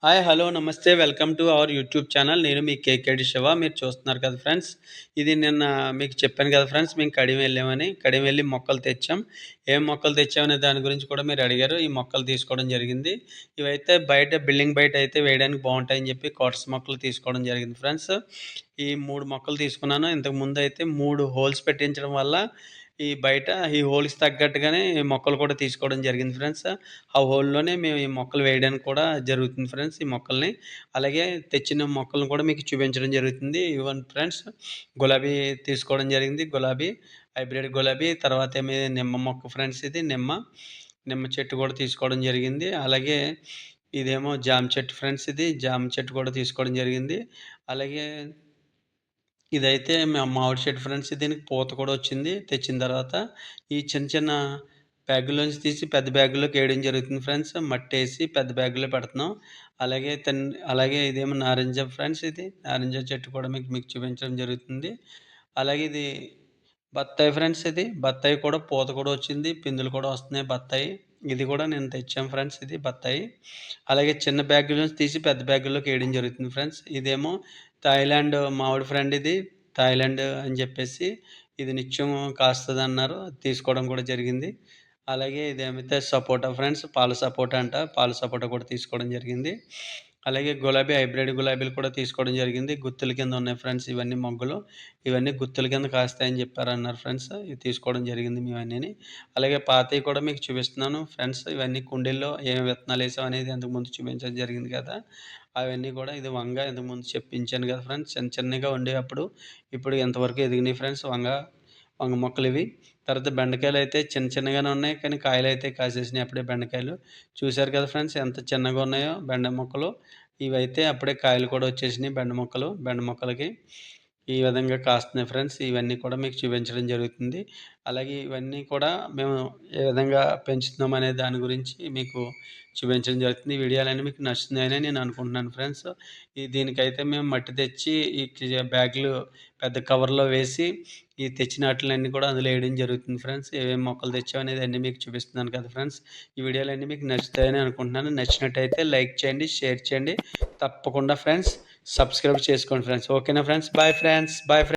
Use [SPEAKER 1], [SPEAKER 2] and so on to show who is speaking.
[SPEAKER 1] Hi hello నమస్తే welcome to our YouTube channel. నేను మీ కేకేడి శివ. మీరు చూస్తున్నారు కదా ఫ్రెండ్స్. ఇది నిన్న మీకు చెప్పాను కదా ఫ్రెండ్స్, మేము కడియం వెళ్ళామని. కడియం వెళ్ళి మొక్కలు తెచ్చాం. ఏం మొక్కలు తెచ్చామనే దాని గురించి కూడా మీరు అడిగారు. ఈ మొక్కలు తీసుకోవడం జరిగింది. ఇవైతే బయట బిల్డింగ్ బయట అయితే వేయడానికి బాగుంటాయని చెప్పి కోటర్స్ మొక్కలు తీసుకోవడం జరిగింది ఫ్రెండ్స్. ఈ 3 మొక్కలు తీసుకున్నాను. ఇంతకు ముందు అయితే 3 హోల్స్ పెట్టించడం వల్ల ఈ బయట ఈ హోల్స్‌కి తగ్గట్టుగానే మొక్కలు కూడా తీసుకోవడం జరిగింది ఫ్రెండ్స్. ఆ హోల్‌లోనే మేము ఈ మొక్కలు వేయడానికి కూడా జరుగుతుంది ఫ్రెండ్స్ ఈ మొక్కల్ని. అలాగే తెచ్చిన మొక్కలను కూడా మీకు చూపించడం జరుగుతుంది. ఇదిగోండి ఫ్రెండ్స్, గులాబీ తీసుకోవడం జరిగింది. గులాబీ, హైబ్రిడ్ గులాబీ. తర్వాత ఏమో నిమ్మ మొక్క ఫ్రెండ్స్, ఇది నిమ్మ చెట్టు కూడా తీసుకోవడం జరిగింది. అలాగే ఇదేమో జామ చెట్టు ఫ్రెండ్స్, ఇది జామ చెట్టు కూడా తీసుకోవడం జరిగింది. అలాగే ఇదైతే మామిడి చెట్టు ఫ్రెండ్స్. దీనికి పూత కూడా వచ్చింది తెచ్చిన తర్వాత. ఈ చిన్న చిన్న బ్యాగుల్లోంచి తీసి పెద్ద బ్యాగుల్లోకి వేయడం జరుగుతుంది ఫ్రెండ్స్. మట్టేసి పెద్ద బ్యాగులో పెడుతున్నాం. అలాగే అలాగే ఇదేమో నారింజ ఫ్రెండ్స్, ఇది నారింజ చెట్టు కూడా మీకు చూపించడం జరుగుతుంది. అలాగే ఇది బత్తాయి ఫ్రెండ్స్, ఇది బత్తాయి కూడా పూత కూడా వచ్చింది, పిందులు కూడా వస్తున్నాయి బత్తాయి. ఇది కూడా నేను తెచ్చాం ఫ్రెండ్స్, ఇది బత్తాయి. అలాగే చిన్న బ్యాగుల్లోంచి తీసి పెద్ద బ్యాగుల్లోకి వేయడం జరుగుతుంది ఫ్రెండ్స్. ఇదేమో థాయిలాండ్ మామిడి ఫ్రెండ్, ఇది థాయిలాండ్ అని చెప్పేసి ఇది నిత్యం కాస్తదన్నారు. అది తీసుకోవడం కూడా జరిగింది. అలాగే ఇదేమైతే సపోటా ఫ్రెండ్స్, పాల సపోటా అంట. పాల సపోటా కూడా తీసుకోవడం జరిగింది. అలాగే గులాబీ, హైబ్రిడ్ గులాబీలు కూడా తీసుకోవడం జరిగింది. గుత్తుల కింద ఉన్నాయి ఫ్రెండ్స్ ఇవన్నీ మొగ్గలు. ఇవన్నీ గుత్తుల కింద కాస్తాయని చెప్పారన్నారు ఫ్రెండ్స్. ఇవి తీసుకోవడం జరిగింది ఇవన్నీని. అలాగే పాతవి కూడా మీకు చూపిస్తున్నాను ఫ్రెండ్స్. ఇవన్నీ కుండీల్లో ఏమి విత్తనాలు వేసాం అనేది అంతకుముందు చూపించడం జరిగింది కదా. అవన్నీ కూడా ఇది వంగ ఇంతకుముందు చెప్పించాను కదా ఫ్రెండ్స్. చిన్న చిన్నగా ఉండేవి అప్పుడు. ఇప్పుడు ఎంతవరకు ఎదిగినాయి ఫ్రెండ్స్ వంగ మొక్కలు ఇవి. తర్వాత బెండకాయలు అయితే చిన్న చిన్నగానే ఉన్నాయి, కానీ కాయలు అయితే కాసేసినాయి అప్పుడే బెండకాయలు. చూశారు కదా ఫ్రెండ్స్ ఎంత చిన్నగా ఉన్నాయో బెండ మొక్కలు. ఇవైతే అప్పుడే కాయలు కూడా వచ్చేసినాయి బెండ మొక్కలకి. ఈ విధంగా కాస్తున్నాయి ఫ్రెండ్స్. ఇవన్నీ కూడా మీకు చూపించడం జరుగుతుంది. అలాగే ఇవన్నీ కూడా మేము ఏ విధంగా పెంచుతున్నాం అనే దాని గురించి మీకు చూపించడం జరుగుతుంది. ఈ వీడియోలన్నీ మీకు నచ్చుతున్నాయని నేను అనుకుంటున్నాను ఫ్రెండ్స్. దీనికైతే మేము మట్టి తెచ్చి ఈ బ్యాగులు పెద్ద కవర్లో వేసి ఈ తెచ్చిన వాటిలన్నీ కూడా అందులో వేయడం జరుగుతుంది ఫ్రెండ్స్. ఏమేమి మొక్కలు తెచ్చాం అనేది అన్నీ మీకు చూపిస్తున్నాను కదా ఫ్రెండ్స్. ఈ వీడియోలన్నీ మీకు నచ్చుతాయని అనుకుంటున్నాను. నచ్చినట్టయితే లైక్ చేయండి, షేర్ చేయండి. తప్పకుండా ఫ్రెండ్స్ సబ్స్క్రైబ్ చేసుకోండి ఫ్రెండ్స్. ఓకేనా ఫ్రెండ్స్? Bye friends.